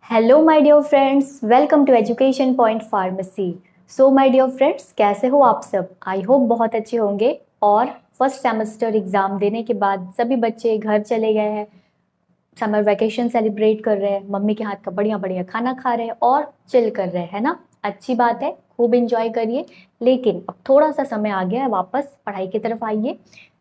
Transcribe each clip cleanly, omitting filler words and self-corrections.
Hello my dear friends, welcome to education point pharmacy. So my dear friends, कैसे हो आप सब? I hope बहुत अच्छे होंगे। और फर्स्ट सेमेस्टर एग्जाम देने के बाद सभी बच्चे घर चले गए हैं, समर वैकेशन सेलिब्रेट कर रहे हैं, मम्मी के हाथ का बढ़िया बढ़िया खाना खा रहे हैं और चिल कर रहे हैं, है ना। अच्छी बात है, खूब इंजॉय करिए। लेकिन अब थोड़ा सा समय आ गया है, वापस पढ़ाई की तरफ आइए।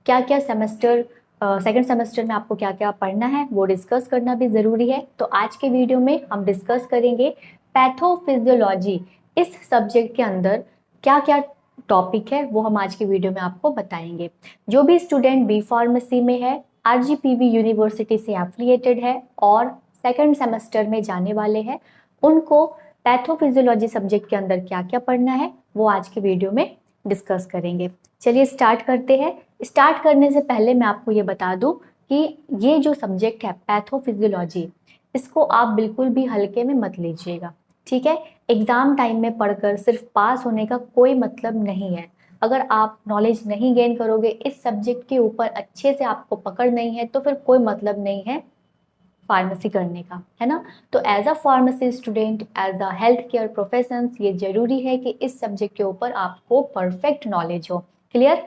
क्या क्या सेमेस्टर सेकंड सेमेस्टर में आपको क्या क्या पढ़ना है वो डिस्कस करना भी ज़रूरी है। तो आज के वीडियो में हम डिस्कस करेंगे पैथोफिजियोलॉजी। इस सब्जेक्ट के अंदर क्या क्या टॉपिक है वो हम आज की वीडियो में आपको बताएंगे। जो भी स्टूडेंट बी फार्मेसी में है, आरजीपीवी यूनिवर्सिटी से एफिलिएटेड है और सेकंड सेमेस्टर में जाने वाले हैं, उनको पैथोफिजियोलॉजी सब्जेक्ट के अंदर क्या क्या पढ़ना है वो आज के वीडियो में डिस्कस करेंगे। चलिए स्टार्ट करते हैं। स्टार्ट करने से पहले मैं आपको ये बता दूं कि ये जो सब्जेक्ट है पैथोफिजियोलॉजी, इसको आप बिल्कुल भी हल्के में मत लीजिएगा, ठीक है। एग्जाम टाइम में पढ़कर सिर्फ पास होने का कोई मतलब नहीं है। अगर आप नॉलेज नहीं गेन करोगे, इस सब्जेक्ट के ऊपर अच्छे से आपको पकड़ नहीं है, तो फिर कोई मतलब नहीं है फार्मेसी करने का, है ना। तो as a pharmacy student, as a health care profession, ये जरूरी है कि इस सब्जेक्ट के ऊपर आपको परफेक्ट नॉलेज हो, क्लियर,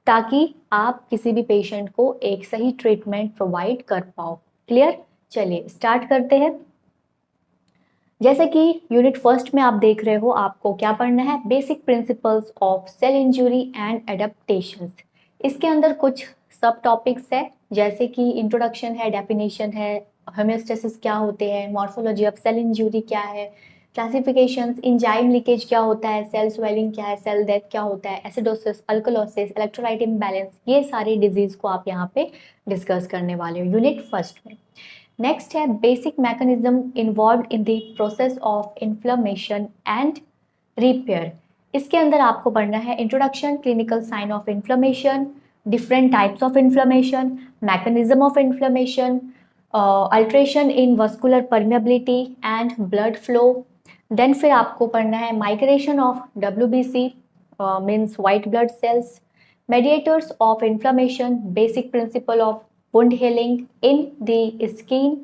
ताकि आप किसी भी पेशेंट को एक सही ट्रीटमेंट प्रोवाइड कर पाओ। क्लियर, चलिए स्टार्ट करते हैं। जैसे कि यूनिट फर्स्ट में आप देख रहे हो, आपको क्या पढ़ना है? Basic principles of cell injury and adaptations. इसके अंदर कुछ सब टॉपिक्स है, जैसे कि इंट्रोडक्शन है, डेफिनेशन है, होम्योस्टेसिस क्या होते हैं, मॉर्फोलॉजी ऑफ सेल इंजुरी क्या है, क्लासिफिकेशंस, इंजाइम लीकेज क्या होता है, सेल स्वेलिंग क्या है, सेल डेथ क्या होता है, एसिडोसिस, अल्कलोसिस, इलेक्ट्रोलाइट इम्बैलेंस, ये सारी डिजीज को आप यहाँ पे डिस्कस करने वाले हो यूनिट फर्स्ट में। नेक्स्ट है basic mechanism involved in the process of inflammation and repair. इसके अंदर आपको पढ़ना है introduction, clinical sign of inflammation, different types of inflammation, mechanism of inflammation, alteration in vascular permeability and blood flow. Then फिर आपको पढ़ना है migration of WBC means white blood cells, mediators of inflammation, basic principle of wound healing in the skin,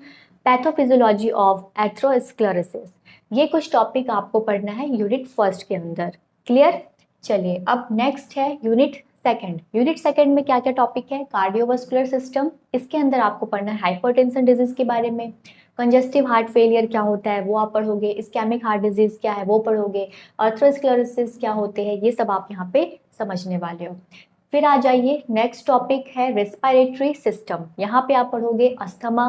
pathophysiology of atherosclerosis. ये कुछ topic आपको पढ़ना है unit first के अंदर, क्लियर। चलिए अब नेक्स्ट है यूनिट सेकंड। यूनिट सेकंड में क्या क्या टॉपिक है? Cardiovascular system. इसके अंदर आपको पढ़ना है हाइपरटेंशन डिजीज के बारे में, कंजेस्टिव हार्ट फेलियर क्या होता है वो आप पढ़ोगे, इस्केमिक हार्ट डिजीज क्या है वो पढ़ोगे, अर्थरोस्क्लेरोसिस क्या होते हैं, ये सब आप यहाँ पे समझने वाले हो। फिर आ जाइए, नेक्स्ट टॉपिक है रेस्पिरेटरी सिस्टम। यहाँ पे आप पढ़ोगे अस्थमा,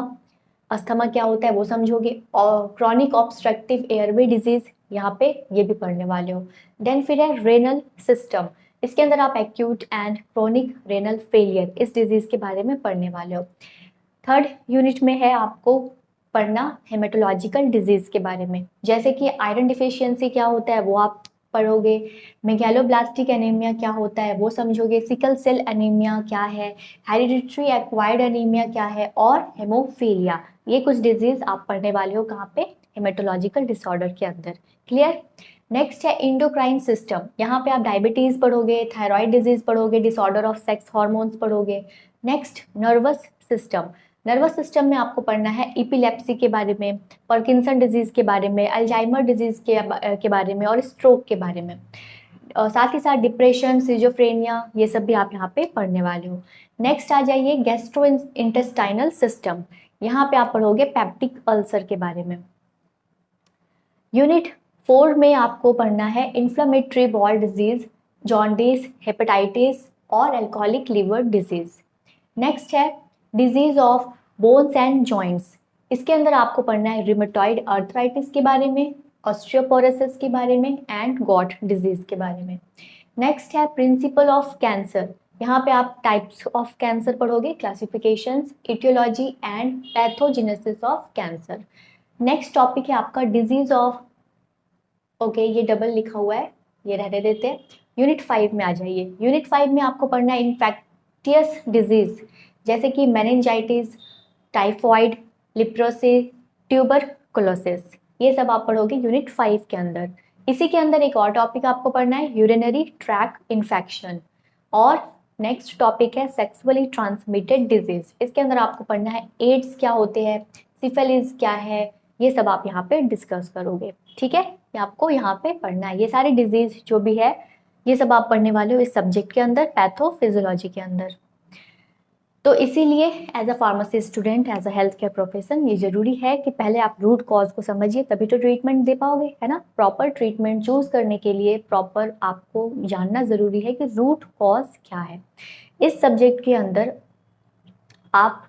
अस्थमा क्या होता है वो समझोगे, और क्रॉनिक ऑब्स्ट्रक्टिव एयरवे डिजीज, यहाँ पे ये भी पढ़ने वाले हो। देन फिर है रेनल सिस्टम। इसके अंदर आप acute and chronic renal failure, इस डिजीज के बारे में पढ़ने वाले हो। थर्ड यूनिट में है आपको पढ़ना हेमेटोलॉजिकल डिजीज के बारे में, जैसे कि आयरन डिफिशियंसी क्या होता है वो आप पढ़ोगे, मेगैलोब्लास्टिक एनीमिया क्या होता है वो समझोगे, सिकल सेल एनीमिया क्या है, हेरिडिटरी एक्वायर्ड एनीमिया क्या है, और हेमोफीलिया। ये कुछ डिजीज आप पढ़ने वाले हो कहाँ पे? हेमेटोलॉजिकल डिसऑर्डर के अंदर, क्लियर। नेक्स्ट है इंडोक्राइन सिस्टम। यहाँ पे आप डायबिटीज पढ़ोगे, थायराइड डिजीज पढ़ोगे, डिसऑर्डर ऑफ सेक्स हार्मोन्स पढ़ोगे। Next nervous system. Nervous system में आपको पढ़ना है इपिलेप्सी के बारे में, पार्किंसन डिजीज के बारे में, अल्जाइमर डिजीज के बारे में, और स्ट्रोक के बारे में। साथ ही साथ डिप्रेशन, सिजोफ्रेनिया, ये सब भी आप यहाँ पे पढ़ने वाले हो। नेक्स्ट आ जाइए गैस्ट्रो इंटेस्टाइनल सिस्टम। यहाँ पे आप पढ़ोगे पेप्टिक अल्सर के बारे में। यूनिट 4 में आपको पढ़ना है inflammatory ball disease, jaundice, hepatitis और अल्कोहलिक लिवर डिजीज। नेक्स्ट है disease of bones and joints. इसके अंदर आपको पढ़ना है रिमेटॉइड अर्थराइटिस के बारे में, ऑस्टियोपोरोसिस के बारे में एंड गॉट डिजीज के बारे में। नेक्स्ट है प्रिंसिपल ऑफ कैंसर। यहाँ पे आप टाइप्स ऑफ कैंसर पढ़ोगे, classifications, etiology and pathogenesis of cancer. Next topic है आपका डिजीज ऑफ, ओके ये डबल लिखा हुआ है, ये रहने देते हैं। यूनिट 5 में आ जाइए। यूनिट 5 में आपको पढ़ना है इन्फेक्टियस डिजीज, जैसे कि मेनिंजाइटिस, टाइफॉइड, लिप्रोसी, ट्यूबरकुलोसिस, ये सब आप पढ़ोगे यूनिट 5 के अंदर। इसी के अंदर एक और टॉपिक आपको पढ़ना है यूरिनरी ट्रैक्ट इन्फेक्शन, और नेक्स्ट टॉपिक है सेक्सुअली ट्रांसमिटेड डिजीज। इसके अंदर आपको पढ़ना है एड्स क्या होते हैं, सिफिलिस क्या है, ये सब आप यहाँ पे डिस्कस करोगे। ठीक है, ये आपको यहाँ पे पढ़ना है। ये सारी डिजीज जो भी है ये सब आप पढ़ने वाले हो इस सब्जेक्ट के अंदर, पैथोफिजियोलॉजी के अंदर। तो इसीलिए as a pharmacy student, as a health care profession, ये जरूरी है कि पहले आप रूट कॉज को समझिए, तभी तो ट्रीटमेंट दे पाओगे, है ना। प्रॉपर ट्रीटमेंट चूज करने के लिए प्रॉपर आपको जानना जरूरी है कि रूट कॉज क्या है। इस सब्जेक्ट के अंदर आप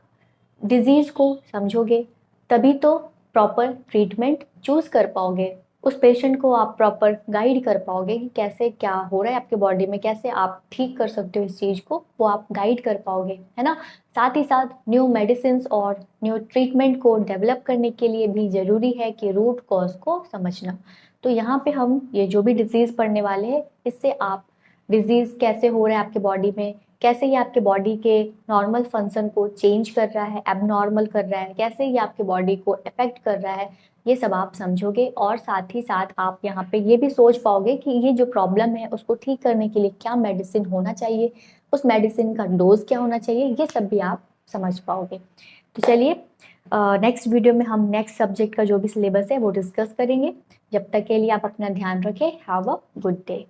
डिजीज को समझोगे तभी तो प्रॉपर ट्रीटमेंट चूज कर पाओगे, उस पेशेंट को आप प्रॉपर गाइड कर पाओगे कि कैसे क्या हो रहा है आपके बॉडी में, कैसे आप ठीक कर सकते हो इस चीज को, वो आप गाइड कर पाओगे, है ना। साथ ही साथ न्यू मेडिसिन और न्यू ट्रीटमेंट को डेवलप करने के लिए भी जरूरी है कि रूट कॉज को समझना। तो यहाँ पे हम ये जो भी डिजीज पढ़ने वाले हैं, इससे आप डिजीज कैसे हो रहा है आपके बॉडी में, कैसे ये आपके बॉडी के नॉर्मल फंक्शन को चेंज कर रहा है, एबनॉर्मल कर रहा है, कैसे ये आपके बॉडी को अफेक्ट कर रहा है, ये सब आप समझोगे। और साथ ही साथ आप यहाँ पे ये भी सोच पाओगे कि ये जो प्रॉब्लम है उसको ठीक करने के लिए क्या मेडिसिन होना चाहिए, उस मेडिसिन का डोज क्या होना चाहिए, ये सब भी आप समझ पाओगे। तो चलिए नेक्स्ट वीडियो में हम नेक्स्ट सब्जेक्ट का जो भी सिलेबस है वो डिस्कस करेंगे। जब तक के लिए आप अपना ध्यान रखें। Have a good day.